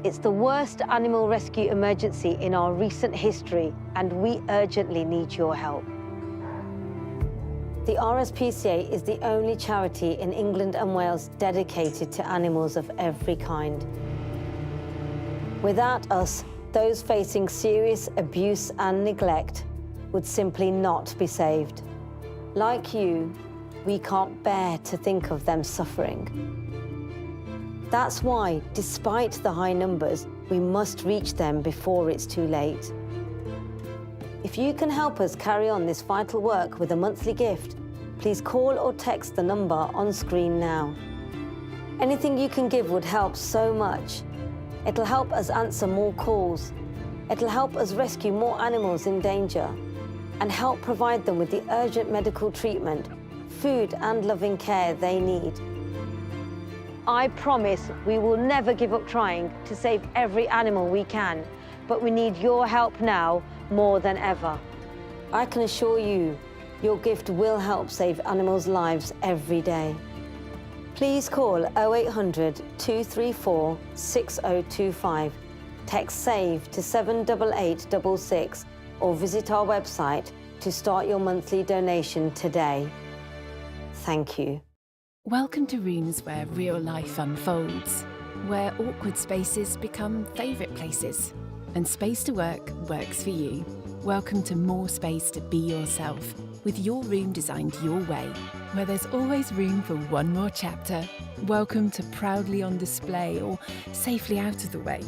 It's the worst animal rescue emergency in our recent history, and we urgently need your help. The RSPCA is the only charity in England and Wales dedicated to animals of every kind. Without us, those facing serious abuse and neglect would simply not be saved. Like you, we can't bear to think of them suffering. That's why, despite the high numbers, we must reach them before it's too late. If you can help us carry on this vital work with a monthly gift, please call or text the number on screen now. Anything you can give would help so much. It'll help us answer more calls. It'll help us rescue more animals in danger and help provide them with the urgent medical treatment, food and loving care they need. I promise we will never give up trying to save every animal we can, but we need your help now more than ever. I can assure you, your gift will help save animals' lives every day. Please call 0800 234 6025, text SAVE to 78866, or visit our website to start your monthly donation today. Thank you. Welcome to rooms where real life unfolds, where awkward spaces become favourite places, and space to work works for you. Welcome to more space to be yourself, with your room designed your way, where there's always room for one more chapter. Welcome to proudly on display or safely out of the way.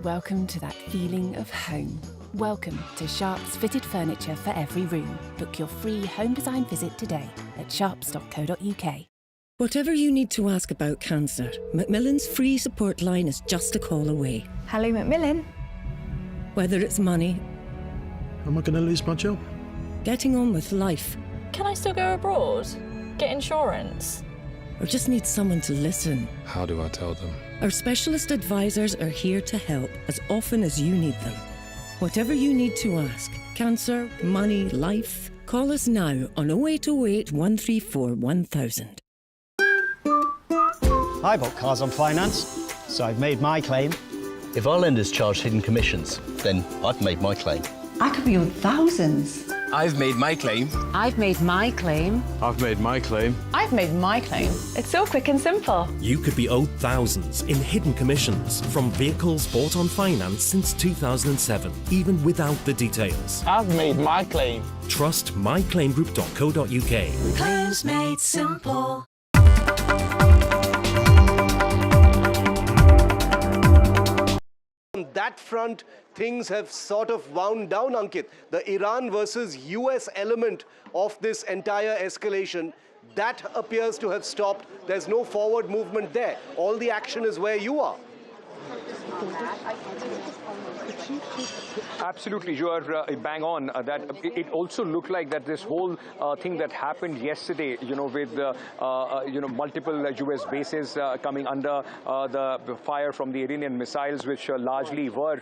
Welcome to that feeling of home. Welcome to Sharps Fitted Furniture for every room. Book your free home design visit today at sharps.co.uk. Whatever you need to ask about cancer, Macmillan's free support line is just a call away. Hello, Macmillan. Whether it's money, am I going to lose my job? Getting on with life, can I still go abroad? Get insurance? or just need someone to listen. How do I tell them? Our specialist advisors are here to help as often as you need them. Whatever you need to ask, cancer, money, life, call us now on 0808 134 1000. I bought cars on finance, so I've made my claim. If our lenders charge hidden commissions, then I've made my claim. I could be on thousands. I've made my claim. I've made my claim. I've made my claim. I've made my claim. It's so quick and simple. You could be owed thousands in hidden commissions from vehicles bought on finance since 2007, even without the details. I've made my claim. Trust myclaimgroup.co.uk. Claims made simple. On that front, things have sort of wound down, Ankit. The Iran versus US element of this entire escalation, that appears to have stopped. There's no forward movement there. All the action is where you are. Absolutely, you are bang on. That it also looked like that this whole thing that happened yesterday, with multiple US bases coming under the fire from the Iranian missiles, which largely were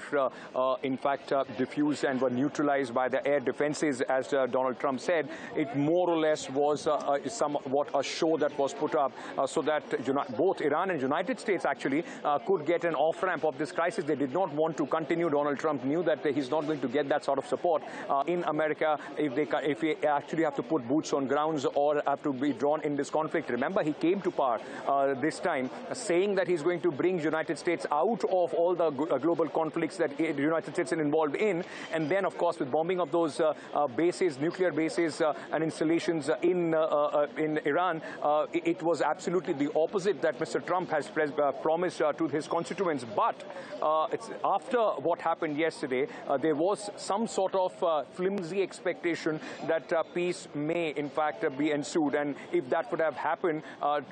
in fact diffused and were neutralized by the air defenses, as Donald Trump said. It more or less was somewhat a show that was put up so that both Iran and United States actually could get an off-ramp of this crisis. They did not want to continue. Donald Trump knew that he's not going to get that sort of support in America if they actually have to put boots on grounds or have to be drawn in this conflict. Remember, he came to power this time saying that he's going to bring United States out of all the global conflicts that the United States is involved in. And then, of course, with bombing of those bases, nuclear bases and installations in Iran, it was absolutely the opposite that Mr. Trump has promised to his constituents. But it's after what happened yesterday, there was some sort of flimsy expectation that peace may in fact be ensued, and if that would have happened,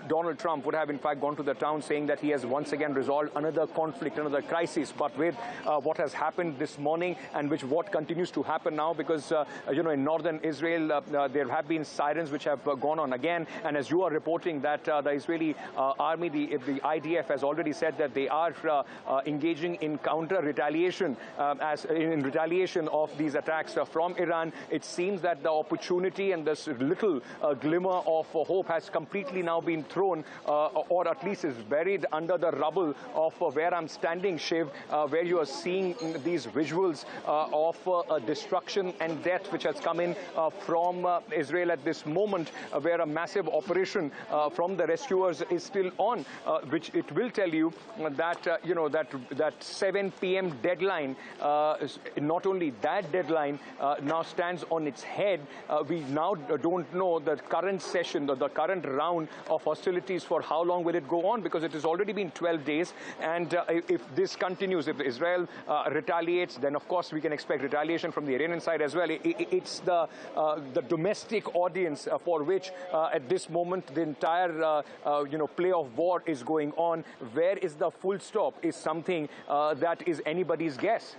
Donald Trump would have in fact gone to the town saying that he has once again resolved another conflict, another crisis. But with what has happened this morning and what continues to happen now, because in northern Israel there have been sirens which have gone on again, and as you are reporting that the Israeli army, the IDF, has already said that they are engaging in counter retaliation in retaliation of these attacks from Iran. It seems that the opportunity and this little glimmer of hope has completely now been thrown, or at least is buried under the rubble of where I'm standing, Shiv, where you are seeing these visuals of destruction and death which has come in from Israel at this moment, where a massive operation from the rescuers is still on, which it will tell you that that 7 p.m. deadline. Not only that deadline now stands on its head, we now don't know the current session, the current round of hostilities, for how long will it go on, because it has already been 12 days. And if this continues, if Israel retaliates, then of course we can expect retaliation from the Iranian side as well. It's the domestic audience for which at this moment the entire play of war is going on. Where is the full stop is something that is anybody's guess.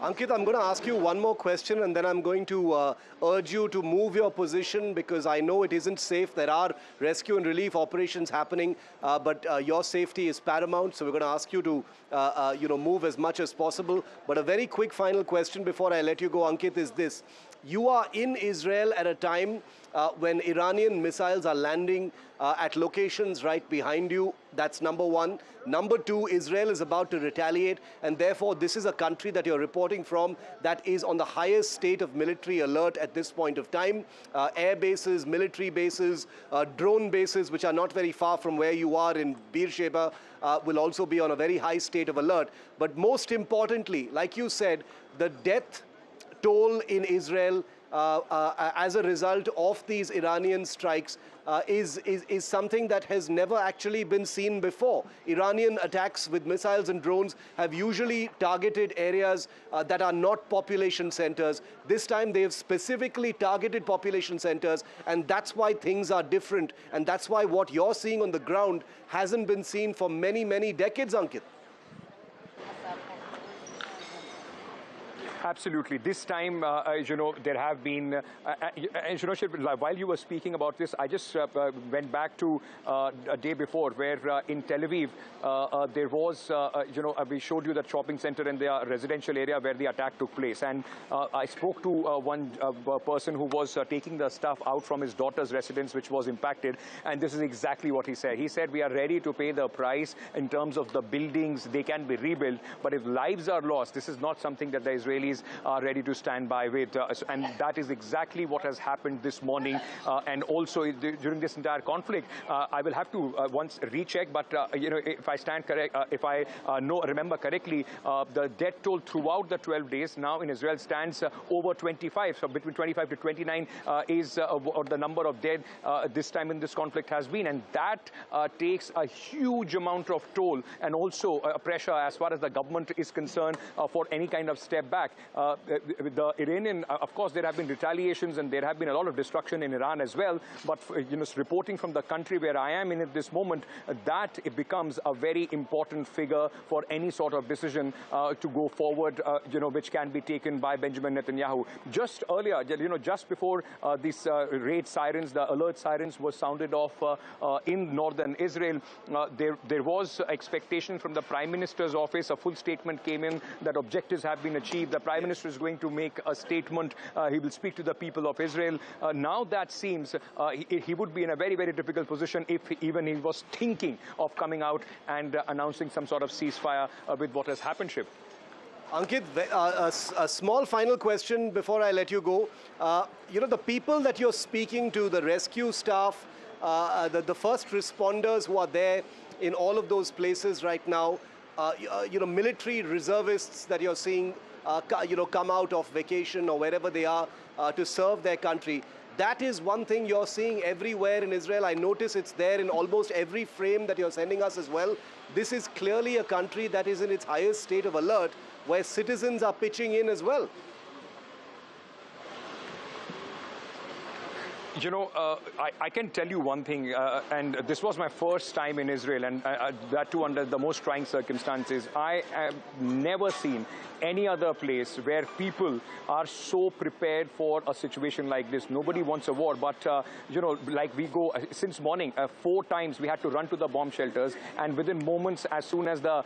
Ankit, I'm going to ask you one more question, and then I'm going to urge you to move your position, because I know it isn't safe. There are rescue and relief operations happening, but your safety is paramount. So we're going to ask you to, move as much as possible. But a very quick final question before I let you go, Ankit, is this. You are in Israel at a time when Iranian missiles are landing at locations right behind you. That's number one. Number two, Israel is about to retaliate, and therefore this is a country that you're reporting from that is on the highest state of military alert at this point of time. Air bases, military bases, drone bases, which are not very far from where you are in Beersheba, will also be on a very high state of alert. But most importantly, like you said, the death toll in Israel as a result of these Iranian strikes is something that has never actually been seen before. Iranian attacks with missiles and drones have usually targeted areas that are not population centers. This time they have specifically targeted population centers, and that's why things are different. And that's why what you're seeing on the ground hasn't been seen for many, many decades, Ankit. Absolutely. This time, there have been, while you were speaking about this, I just went back to a day before where in Tel Aviv, there was, we showed you that shopping center in the residential area where the attack took place. And I spoke to one person who was taking the stuff out from his daughter's residence, which was impacted. And this is exactly what he said. He said, we are ready to pay the price in terms of the buildings. They can be rebuilt. But if lives are lost, this is not something that the Israelis are ready to stand by with. And that is exactly what has happened this morning. And also during this entire conflict, I will have to once recheck, but if I stand correct, if I remember correctly, the death toll throughout the 12 days now in Israel stands over 25. So between 25 to 29 is the number of dead this time in this conflict has been. And that takes a huge amount of toll and also pressure as far as the government is concerned for any kind of step back. The Iranian, of course, there have been retaliations and there have been a lot of destruction in Iran as well. But reporting from the country where I am in at this moment, that it becomes a very important figure for any sort of decision to go forward, which can be taken by Benjamin Netanyahu. Just earlier, just before these raid sirens, the alert sirens were sounded off in northern Israel, there was expectation from the Prime Minister's office. A full statement came in that objectives have been achieved. The Prime Minister is going to make a statement. He will speak to the people of Israel. Now that seems he would be in a very, very difficult position if even he was thinking of coming out and announcing some sort of ceasefire with what has happened, Shiv. Ankit, a small final question before I let you go. The people that you're speaking to, the rescue staff, the first responders who are there in all of those places right now, military reservists that you're seeing, come out of vacation or wherever they are to serve their country. That is one thing you're seeing everywhere in Israel. I notice it's there in almost every frame that you're sending us as well. This is clearly a country that is in its highest state of alert, where citizens are pitching in as well. I can tell you one thing, and this was my first time in Israel, and that too under the most trying circumstances. I have never seen any other place where people are so prepared for a situation like this. Nobody wants a war, but, like we go, since morning, 4 times we had to run to the bomb shelters, and within moments, as soon as the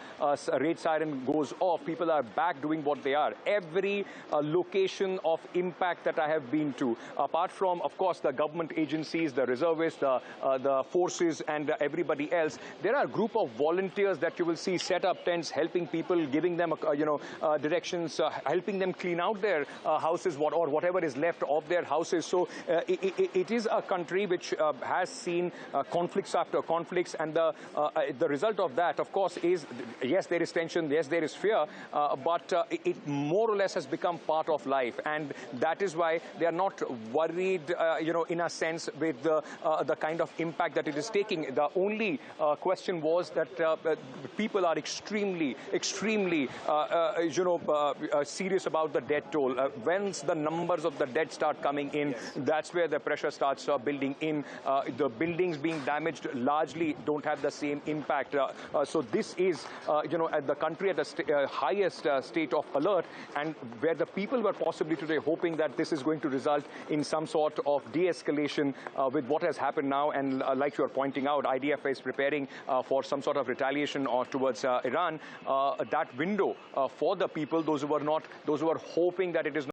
raid siren goes off, people are back doing what they are. Every location of impact that I have been to, apart from, of course, the government agencies, the reservists, the forces, and everybody else, there are a group of volunteers that you will see set up tents, helping people, giving them, directions, helping them clean out their houses or whatever is left of their houses. So it is a country which has seen conflicts after conflicts, and the result of that, of course, is, yes, there is tension, yes, there is fear, but it more or less has become part of life, and that is why they are not worried, in a sense, with the kind of impact that it is taking. The only question was that people are extremely, extremely, serious about the death toll. Once the numbers of the dead start coming in, that's where the pressure starts building in. The buildings being damaged largely don't have the same impact. So this is, the country at the highest state of alert, and where the people were possibly today hoping that this is going to result in some sort of de-escalation with what has happened now. And like you are pointing out, IDF is preparing for some sort of retaliation towards Iran. That window for the people, those who are hoping that it is